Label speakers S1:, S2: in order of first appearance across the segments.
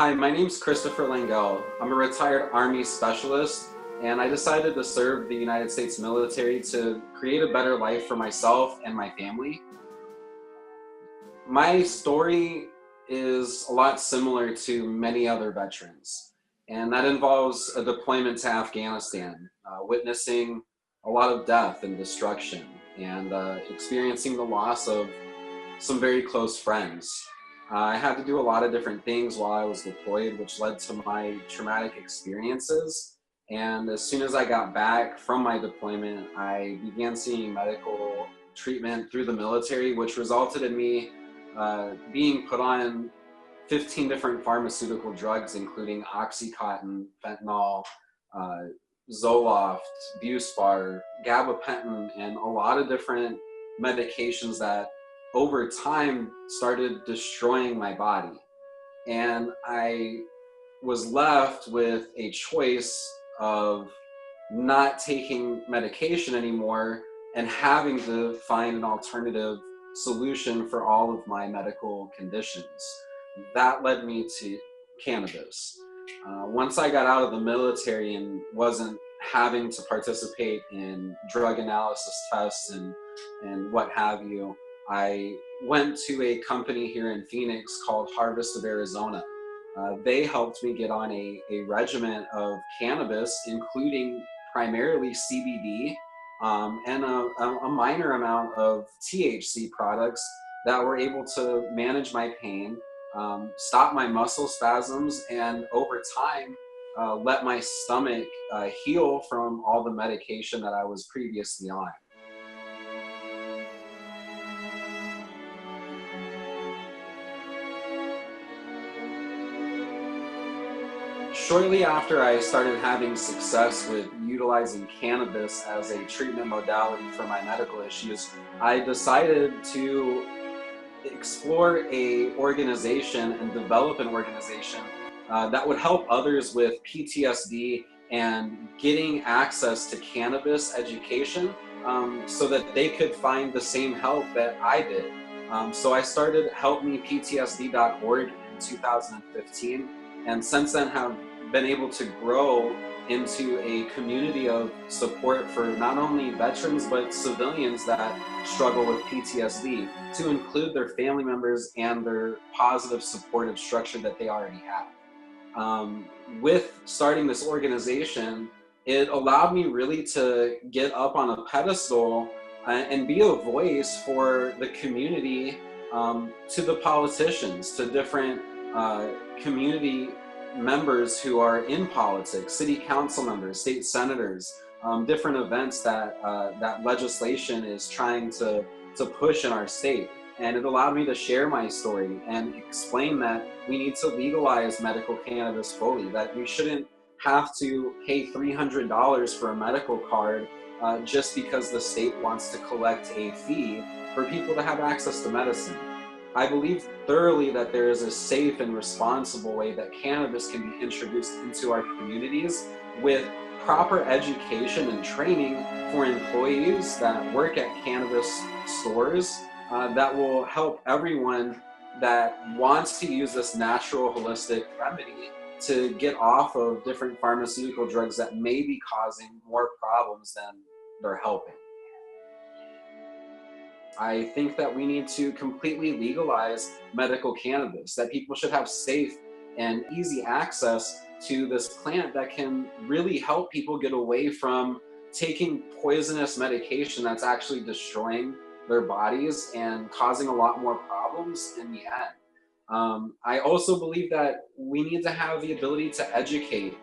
S1: Hi, my name's Christopher Lengyel. I'm a retired Army specialist, and I decided to serve the United States military to create a better life for myself and my family. My story is a lot similar to many other veterans, and that involves a deployment to Afghanistan, witnessing a lot of death and destruction, and experiencing the loss of some very close friends. I had to do a lot of different things while I was deployed, which led to my traumatic experiences. And as soon as I got back from my deployment, I began seeing medical treatment through the military, which resulted in me being put on 15 different pharmaceutical drugs, including Oxycontin, fentanyl, uh, Zoloft, Buspar, gabapentin, and a lot of different medications that over time started destroying my body. And I was left with a choice of not taking medication anymore and having to find an alternative solution for all of my medical conditions. That led me to cannabis. Once I got out of the military and wasn't having to participate in drug analysis tests and what have you, I went to a company here in Phoenix called Harvest of Arizona. They helped me get on a regimen of cannabis, including primarily CBD and a minor amount of THC products that were able to manage my pain, stop my muscle spasms, and over time, let my stomach heal from all the medication that I was previously on. Shortly after I started having success with utilizing cannabis as a treatment modality for my medical issues, I decided to explore a organization and develop an organization that would help others with PTSD and getting access to cannabis education so that they could find the same help that I did. So I started helpmeptsd.org in 2015, and since then have been able to grow into a community of support for not only veterans but civilians that struggle with PTSD, to include their family members and their positive supportive structure that they already have. With starting this organization, it allowed me really to get up on a pedestal and be a voice for the community, to the politicians, to different community members who are in politics, city council members, state senators, different events that that legislation is trying to push in our state. And it allowed me to share my story and explain that we need to legalize medical cannabis fully, that we shouldn't have to pay $300 for a medical card just because the state wants to collect a fee for people to have access to medicine. I believe thoroughly that there is a safe and responsible way that cannabis can be introduced into our communities with proper education and training for employees that work at cannabis stores that will help everyone that wants to use this natural holistic remedy to get off of different pharmaceutical drugs that may be causing more problems than they're helping. I think that we need to completely legalize medical cannabis, that people should have safe and easy access to this plant that can really help people get away from taking poisonous medication that's actually destroying their bodies and causing a lot more problems in the end. I also believe that we need to have the ability to educate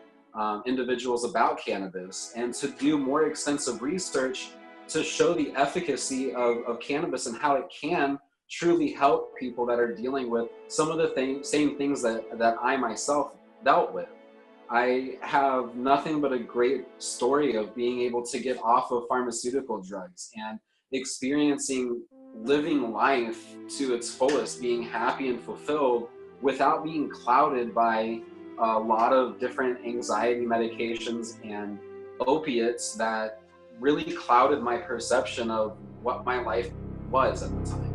S1: individuals about cannabis and to do more extensive research to show the efficacy of cannabis and how it can truly help people that are dealing with some of the same things that I myself dealt with. I have nothing but a great story of being able to get off of pharmaceutical drugs and experiencing living life to its fullest, being happy and fulfilled without being clouded by a lot of different anxiety medications and opiates that really clouded my perception of what my life was at the time.